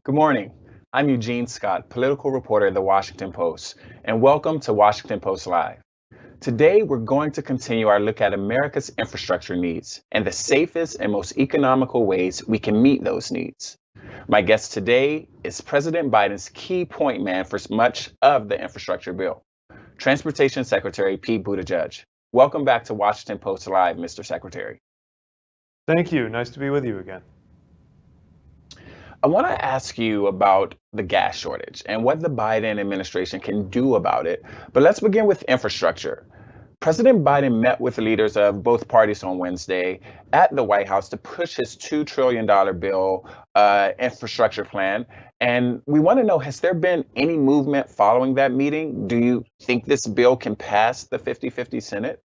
Good morning. I'm Eugene Scott, political reporter at the Washington Post, and welcome to Washington Post Live. Today, we're going to continue our look at America's infrastructure needs and the safest and most economical ways we can meet those needs. My guest today is President Biden's key point man for much of the infrastructure bill, Transportation Secretary Pete Buttigieg. Welcome back to Washington Post Live, Mr. Secretary. Thank you. Nice to be with you again. I want to ask you about the gas shortage and what the Biden administration can do about it. But let's begin with infrastructure. President Biden met with the leaders of both parties on Wednesday at the White House to push his $2 trillion bill infrastructure plan. And we want to know, has there been any movement following that meeting? Do you think this bill can pass the 50-50 Senate?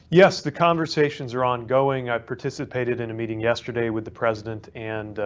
Yes, the conversations are ongoing. I participated in a meeting yesterday with the president and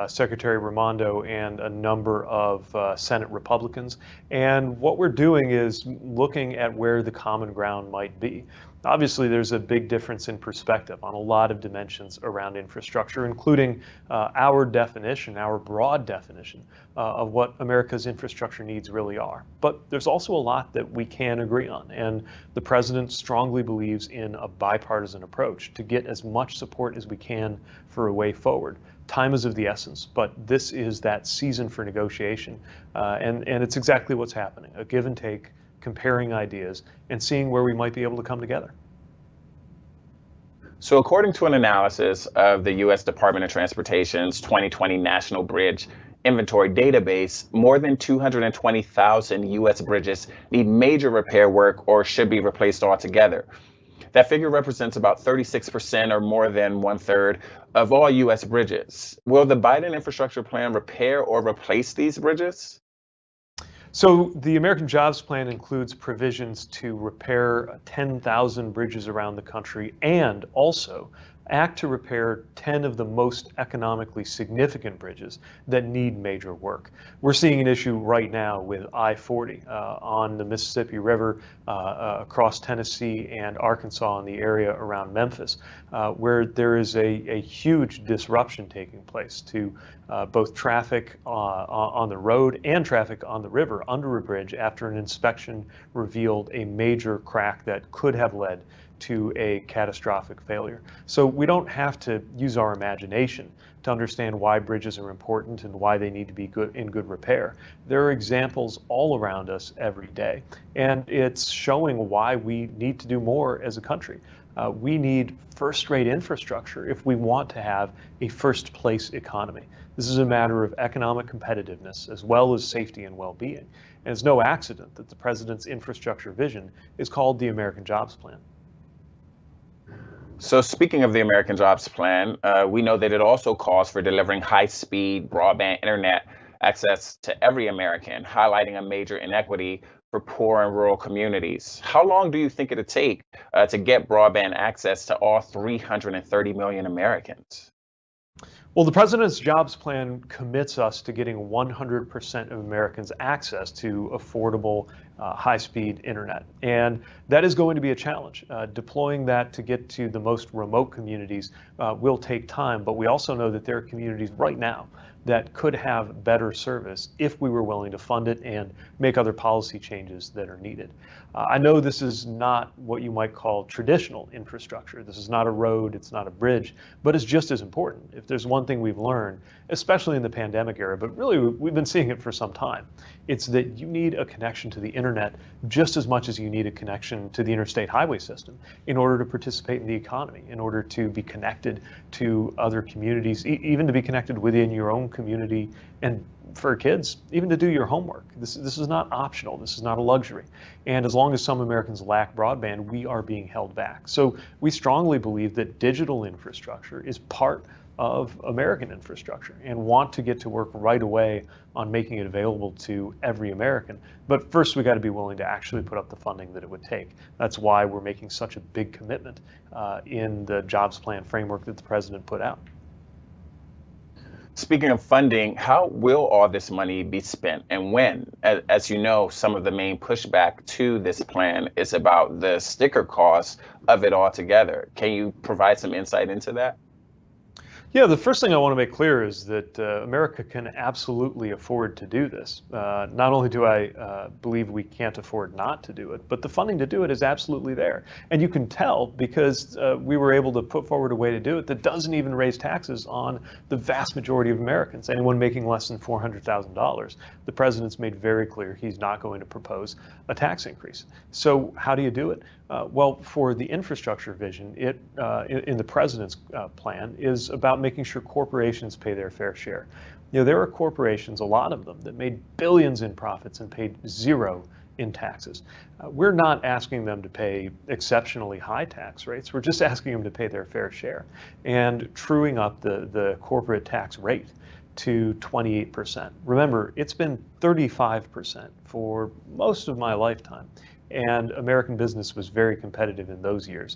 Secretary Raimondo and a number of Senate Republicans. And what we're doing is looking at where the common ground might be. Obviously, there's a big difference in perspective on a lot of dimensions around infrastructure, including our definition, our broad definition of what America's infrastructure needs really are. But there's also a lot that we can agree on, and the president strongly believes in a bipartisan approach to get as much support as we can for a way forward. Time is of the essence, but this is that season for negotiation, and it's exactly what's happening, a give and take, comparing ideas, and seeing where we might be able to come together. So according to an analysis of the U.S. Department of Transportation's 2020 National Bridge Inventory database, more than 220,000 U.S. bridges need major repair work or should be replaced altogether. That figure represents about 36% or more than 1/3 of all U.S. bridges. Will the Biden infrastructure plan repair or replace these bridges? So the American Jobs Plan includes provisions to repair 10,000 bridges around the country and also act to repair 10 of the most economically significant bridges that need major work. We're seeing an issue right now with I-40 on the Mississippi River across Tennessee and Arkansas in the area around Memphis, where there is a huge disruption taking place to both traffic on the road and traffic on the river under a bridge after an inspection revealed a major crack that could have led to a catastrophic failure. So we don't have to use our imagination to understand why bridges are important and why they need to be in good repair. There are examples all around us every day, and it's showing why we need to do more as a country. We need first-rate infrastructure if we want to have a first-place economy. This is a matter of economic competitiveness as well as safety and well-being. And it's no accident that the president's infrastructure vision is called the American Jobs Plan. So speaking of the American Jobs Plan, we know that it also calls for delivering high-speed broadband internet access to every American, highlighting a major inequity for poor and rural communities. How long do you think it'll take to get broadband access to all 330 million Americans? Well, the president's jobs plan commits us to getting 100% of Americans access to affordable, high-speed internet. And that is going to be a challenge. Deploying that to get to the most remote communities will take time, but we also know that there are communities right now that could have better service if we were willing to fund it and make other policy changes that are needed. I know this is not what you might call traditional infrastructure. This is not a road, it's not a bridge, but it's just as important. If there's one thing we've learned, especially in the pandemic era, but really we've been seeing it for some time, it's that you need a connection to the internet just as much as you need a connection to the interstate highway system in order to participate in the economy, in order to be connected to other communities, even to be connected within your own community, and for kids, even to do your homework. This is not optional. This is not a luxury. And as long as some Americans lack broadband, we are being held back. So we strongly believe that digital infrastructure is part of American infrastructure and want to get to work right away on making it available to every American. But first, we got to be willing to actually put up the funding that it would take. That's why we're making such a big commitment in the jobs plan framework that the president put out. Speaking of funding, how will all this money be spent and when? As you know, some of the main pushback to this plan is about the sticker cost of it all together. Can you provide some insight into that? Yeah, the first thing I want to make clear is that America can absolutely afford to do this. Not only do I believe we can't afford not to do it, but the funding to do it is absolutely there. And you can tell because we were able to put forward a way to do it that doesn't even raise taxes on the vast majority of Americans. Anyone making less than $400,000, the president's made very clear he's not going to propose a tax increase. So how do you do it? Well, for the infrastructure vision, it in the president's plan is about making sure corporations pay their fair share. You know, there are corporations, a lot of them, that made billions in profits and paid zero in taxes. We're not asking them to pay exceptionally high tax rates. We're just asking them to pay their fair share and truing up the corporate tax rate to 28%. Remember, it's been 35% for most of my lifetime. And American business was very competitive in those years.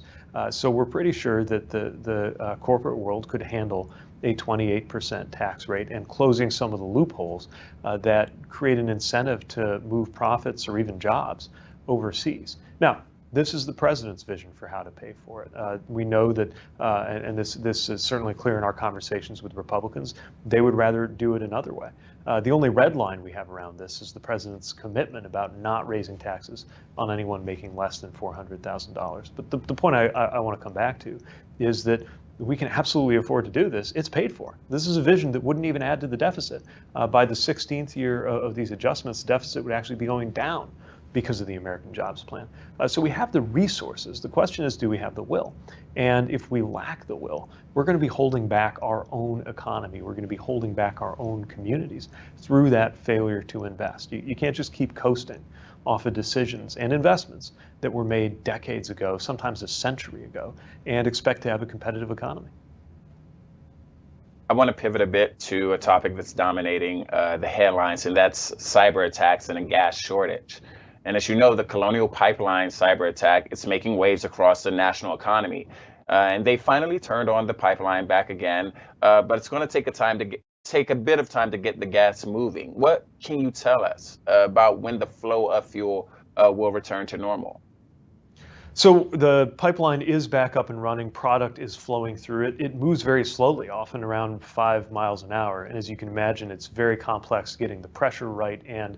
So we're pretty sure that the corporate world could handle a 28% tax rate and closing some of the loopholes that create an incentive to move profits or even jobs overseas. Now, this is the president's vision for how to pay for it. We know that, and this is certainly clear in our conversations with Republicans, they would rather do it another way. The only red line we have around this is the president's commitment about not raising taxes on anyone making less than $400,000. But the point I want to come back to is that we can absolutely afford to do this. It's paid for. This is a vision that wouldn't even add to the deficit. By the 16th year of these adjustments, the deficit would actually be going down because of the American Jobs Plan. So we have the resources. The question is, do we have the will? And if we lack the will, we're going to be holding back our own economy. We're going to be holding back our own communities through that failure to invest. You can't just keep coasting off of decisions and investments that were made decades ago, sometimes a century ago, and expect to have a competitive economy. I want to pivot a bit to a topic that's dominating the headlines, and that's cyber attacks and a gas shortage. And as you know, the Colonial Pipeline cyber attack is making waves across the national economy. And they finally turned on the pipeline back again, but it's going to take a bit of time to get the gas moving. What can you tell us about when the flow of fuel will return to normal? So the pipeline is back up and running. Product is flowing through it. It moves very slowly, often around 5 miles an hour. And as you can imagine, it's very complex getting the pressure right and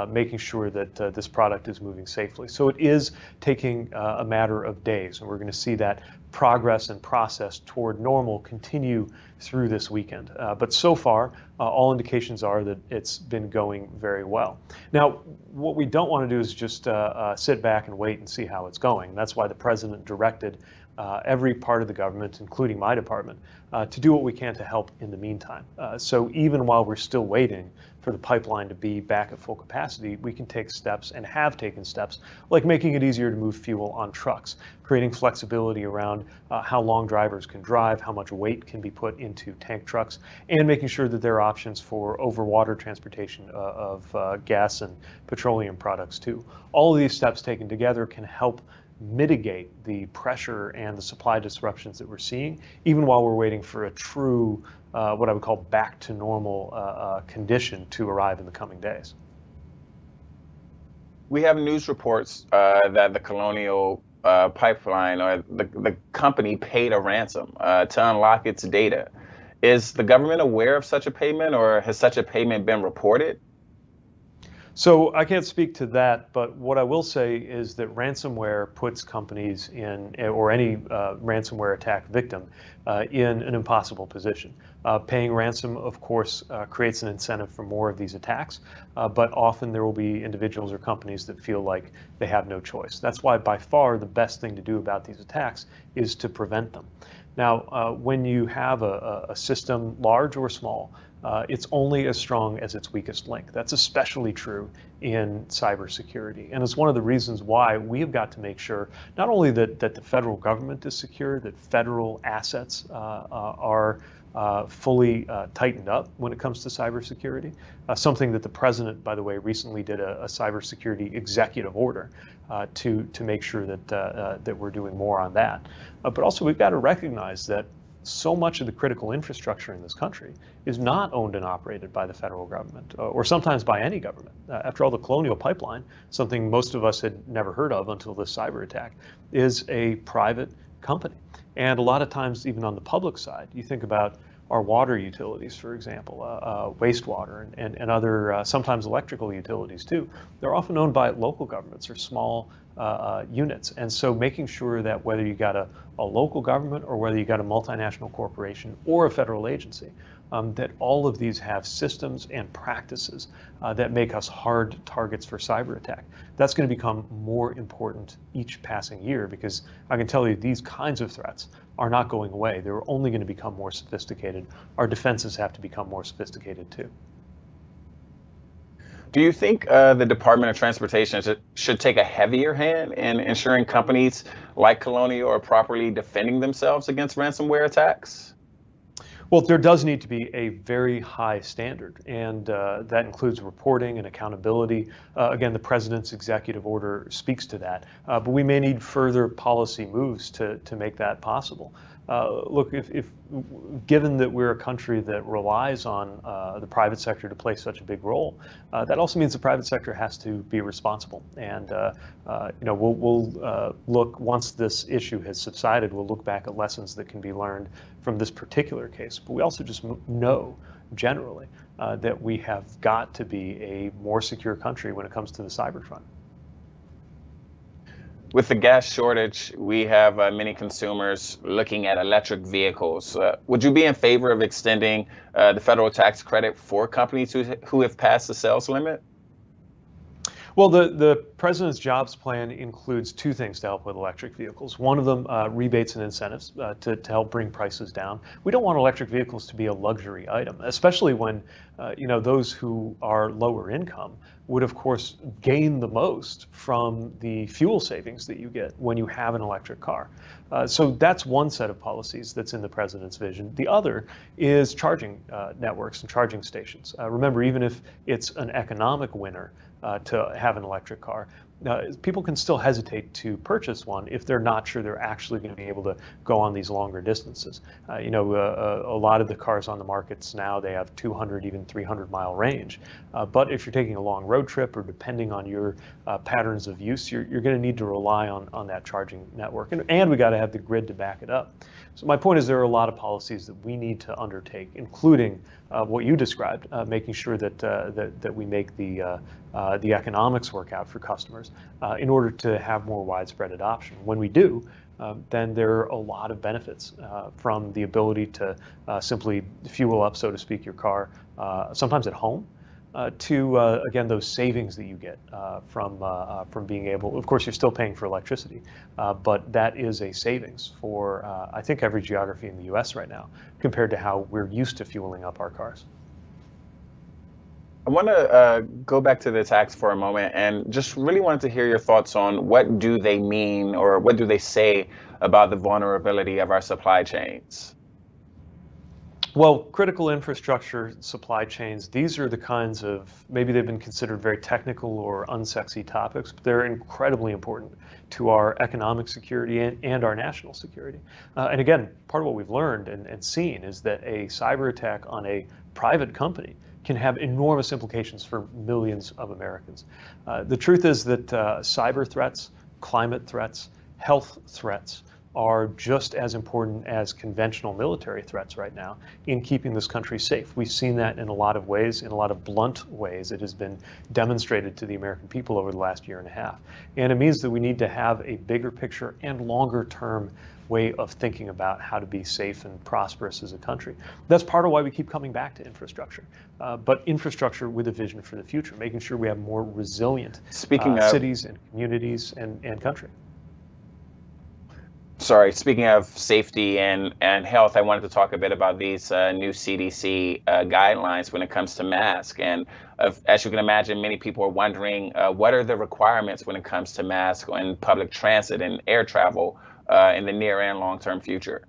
making sure that this product is moving safely. So it is taking a matter of days, and we're going to see that progress and process toward normal continue through this weekend. But so far, all indications are that it's been going very well. Now, what we don't want to do is just sit back and wait and see how it's going. That's why the president directed every part of the government, including my department, to do what we can to help in the meantime. So even while we're still waiting for the pipeline to be back at full capacity, we can take steps and have taken steps like making it easier to move fuel on trucks, creating flexibility around how long drivers can drive, how much weight can be put into tank trucks, and making sure that there are options for over-water transportation of gas and petroleum products too. All of these steps taken together can help mitigate the pressure and the supply disruptions that we're seeing, even while we're waiting for a true, what I would call back to normal condition to arrive in the coming days. We have news reports that the Colonial Pipeline or the company paid a ransom to unlock its data. Is the government aware of such a payment, or has such a payment been reported? So I can't speak to that, but what I will say is that ransomware puts companies in, or any ransomware attack victim, in an impossible position. Paying ransom, of course, creates an incentive for more of these attacks, but often there will be individuals or companies that feel like they have no choice. That's why by far the best thing to do about these attacks is to prevent them. Now, when you have a system, large or small, it's only as strong as its weakest link. That's especially true in cybersecurity. And it's one of the reasons why we have got to make sure not only that the federal government is secure, that federal assets are fully tightened up when it comes to cybersecurity. Something that the president, by the way, recently did a cybersecurity executive order to make sure that we're doing more on that. But also we've got to recognize that so much of the critical infrastructure in this country is not owned and operated by the federal government, or sometimes by any government. After all, the Colonial Pipeline, something most of us had never heard of until this cyber attack, is a private company. And a lot of times, even on the public side, you think about our water utilities, for example, wastewater and other sometimes electrical utilities too. They're often owned by local governments or small units. And so making sure that whether you got a local government or whether you got a multinational corporation or a federal agency, that all of these have systems and practices that make us hard targets for cyber attack. That's going to become more important each passing year, because I can tell you these kinds of threats are not going away. They're only going to become more sophisticated. Our defenses have to become more sophisticated too. Do you think the Department of Transportation should take a heavier hand in ensuring companies like Colonial are properly defending themselves against ransomware attacks? Well, there does need to be a very high standard, and that includes reporting and accountability. Again, the president's executive order speaks to that, but we may need further policy moves to make that possible. Look, if given that we're a country that relies on the private sector to play such a big role, that also means the private sector has to be responsible. And we'll look, once this issue has subsided, we'll look back at lessons that can be learned from this particular case. But we also just know generally that we have got to be a more secure country when it comes to the cyber front. With the gas shortage, we have many consumers looking at electric vehicles. Would you be in favor of extending the federal tax credit for companies who have passed the sales limit? Well, the president's jobs plan includes two things to help with electric vehicles. One of them, rebates and incentives to help bring prices down. We don't want electric vehicles to be a luxury item, especially when those who are lower income would, of course, gain the most from the fuel savings that you get when you have an electric car. So that's one set of policies that's in the president's vision. The other is charging networks and charging stations. Remember, even if it's an economic winner to have an electric car, people can still hesitate to purchase one if they're not sure they're actually going to be able to go on these longer distances. A lot of the cars on the markets now, they have 200, even 300-mile range. But if you're taking a long road trip or depending on your patterns of use, you're going to need to rely on that charging network. And we got to have the grid to back it up. So my point is there are a lot of policies that we need to undertake, including what you described, making sure that we make the economics work out for customers in order to have more widespread adoption. When we do, then there are a lot of benefits from the ability to simply fuel up, so to speak, your car, sometimes at home, to again, those savings that you get from being able. Of course, you're still paying for electricity, but that is a savings for I think every geography in the U.S. right now compared to how we're used to fueling up our cars. I want to go back to the attacks for a moment and just really wanted to hear your thoughts on what do they mean or what do they say about the vulnerability of our supply chains? Well, critical infrastructure, supply chains, these are the kinds of, maybe they've been considered very technical or unsexy topics, but they're incredibly important to our economic security and our national security. And again, part of what we've learned and seen is that a cyber attack on a private company can have enormous implications for millions of Americans. The truth is that cyber threats, climate threats, health threats are just as important as conventional military threats right now in keeping this country safe. We've seen that in a lot of ways, in a lot of blunt ways. It has been demonstrated to the American people over the last year and a half. And it means that we need to have a bigger picture and longer term way of thinking about how to be safe and prosperous as a country. That's part of why we keep coming back to infrastructure, but infrastructure with a vision for the future, making sure we have more resilient cities and communities and country. Sorry, speaking of safety and health, I wanted to talk a bit about these new CDC guidelines when it comes to masks. And as you can imagine, many people are wondering what are the requirements when it comes to masks in public transit and air travel in the near and long-term future?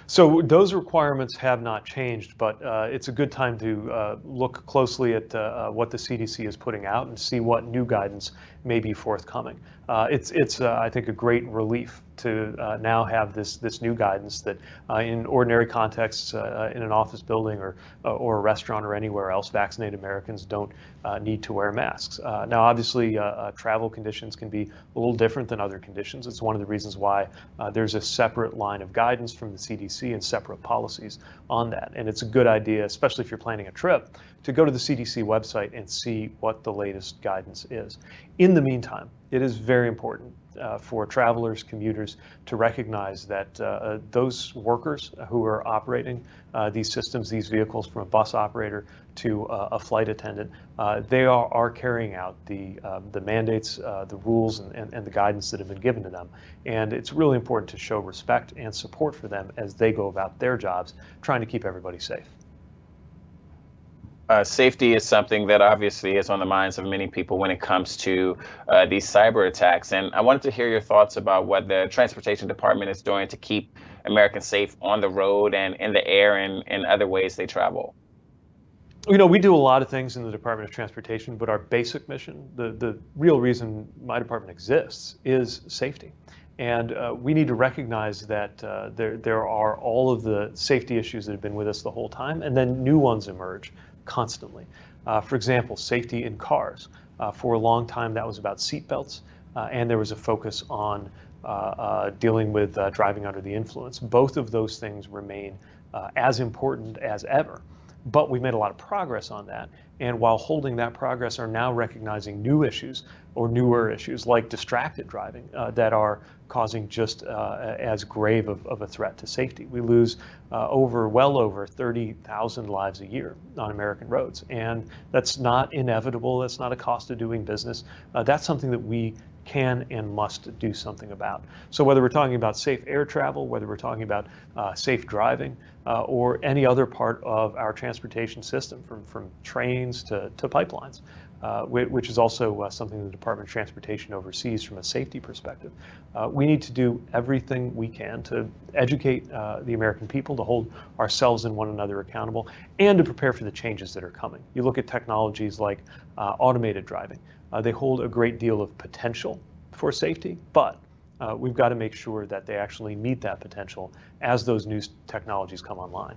So those requirements have not changed, but it's a good time to look closely at what the CDC is putting out and see what new guidance may be forthcoming. It's I think, a great relief to now have this new guidance that in ordinary contexts, in an office building or a restaurant or anywhere else, vaccinated Americans don't need to wear masks. Now, obviously, travel conditions can be a little different than other conditions. It's one of the reasons why there's a separate line of guidance from the CDC and separate policies on that. And it's a good idea, especially if you're planning a trip, to go to the CDC website and see what the latest guidance is. In the meantime, it is very important for travelers, commuters, to recognize that those workers who are operating these systems, these vehicles, from a bus operator to a flight attendant, they are carrying out the mandates, the rules, and the guidance that have been given to them. And it's really important to show respect and support for them as they go about their jobs, trying to keep everybody safe. Safety is something that obviously is on the minds of many people when it comes to these cyber attacks. And I wanted to hear your thoughts about what the Transportation Department is doing to keep Americans safe on the road and in the air and other ways they travel. You know, we do a lot of things in the Department of Transportation, but our basic mission, the real reason my department exists, is safety. And we need to recognize that there are all of the safety issues that have been with us the whole time, and then new ones emerge constantly. For example, safety in cars. For a long time, that was about seatbelts, and there was a focus on dealing with driving under the influence. Both of those things remain as important as ever, but we've made a lot of progress on that. And while holding that progress, are now recognizing new issues or newer issues like distracted driving that are causing just as grave of a threat to safety. We lose well over 30,000 lives a year on American roads, and that's not inevitable. That's not a cost of doing business. That's something that we can and must do something about. So whether we're talking about safe air travel, whether we're talking about safe driving, or any other part of our transportation system, from trains to pipelines, which is also something the Department of Transportation oversees from a safety perspective. We need to do everything we can to educate the American people, to hold ourselves and one another accountable, and to prepare for the changes that are coming. You look at technologies like automated driving. They hold a great deal of potential for safety, but we've got to make sure that they actually meet that potential as those new technologies come online.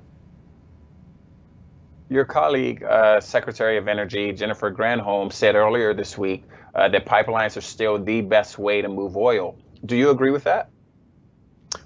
Your colleague, Secretary of Energy Jennifer Granholm, said earlier this week that pipelines are still the best way to move oil. Do you agree with that?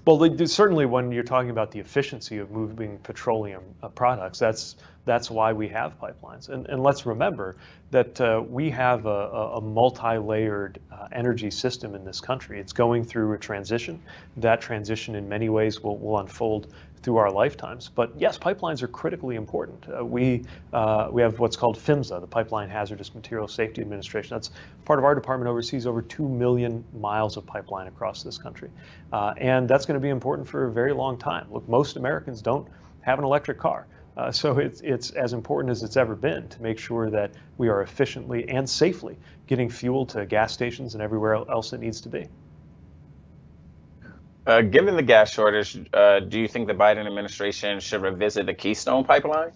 Well, certainly when you're talking about the efficiency of moving petroleum products, that's why we have pipelines. And let's remember that we have a multi-layered energy system in this country. It's going through a transition. That transition in many ways will unfold through our lifetimes. But yes, pipelines are critically important. We have what's called PHMSA, the Pipeline Hazardous Materials Safety Administration. That's part of our department, oversees over 2 million miles of pipeline across this country. And that's going to be important for a very long time. Look, most Americans don't have an electric car. So it's as important as it's ever been to make sure that we are efficiently and safely getting fuel to gas stations and everywhere else it needs to be. Given the gas shortage, do you think the Biden administration should revisit the Keystone Pipeline?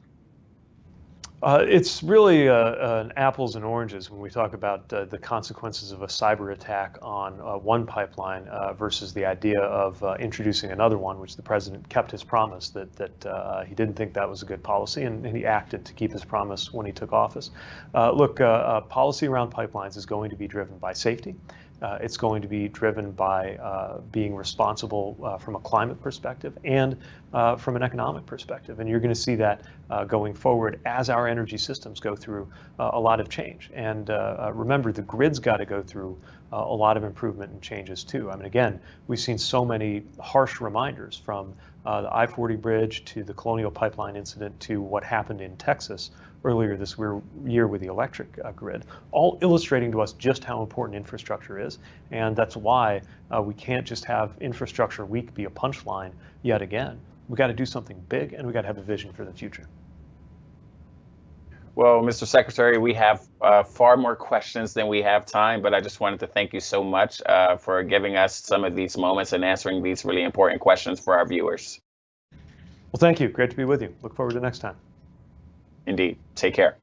It's really an apples and oranges when we talk about the consequences of a cyber attack on one pipeline versus the idea of introducing another one, which the president kept his promise that he didn't think that was a good policy, and he acted to keep his promise when he took office. Look, policy around pipelines is going to be driven by safety. It's going to be driven by being responsible from a climate perspective and from an economic perspective. And you're going to see that going forward as our energy systems go through a lot of change. And remember, the grid's got to go through a lot of improvement and changes too. I mean, again, we've seen so many harsh reminders, from the I-40 bridge to the Colonial Pipeline incident to what happened in Texas earlier this year with the electric grid, all illustrating to us just how important infrastructure is. And that's why we can't just have Infrastructure Week be a punchline yet again. We've got to do something big, and we've got to have a vision for the future. Well, Mr. Secretary, we have far more questions than we have time, but I just wanted to thank you so much for giving us some of these moments and answering these really important questions for our viewers. Well, thank you. Great to be with you. Look forward to next time. Indeed. Take care.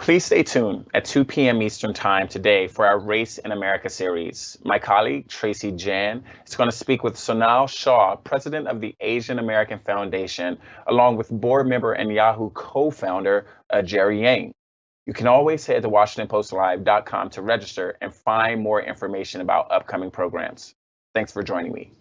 Please stay tuned at 2 p.m. Eastern Time today for our Race in America series. My colleague, Tracy Jan, is going to speak with Sonal Shah, president of the Asian American Foundation, along with board member and Yahoo co-founder, Jerry Yang. You can always head to WashingtonPostLive.com to register and find more information about upcoming programs. Thanks for joining me.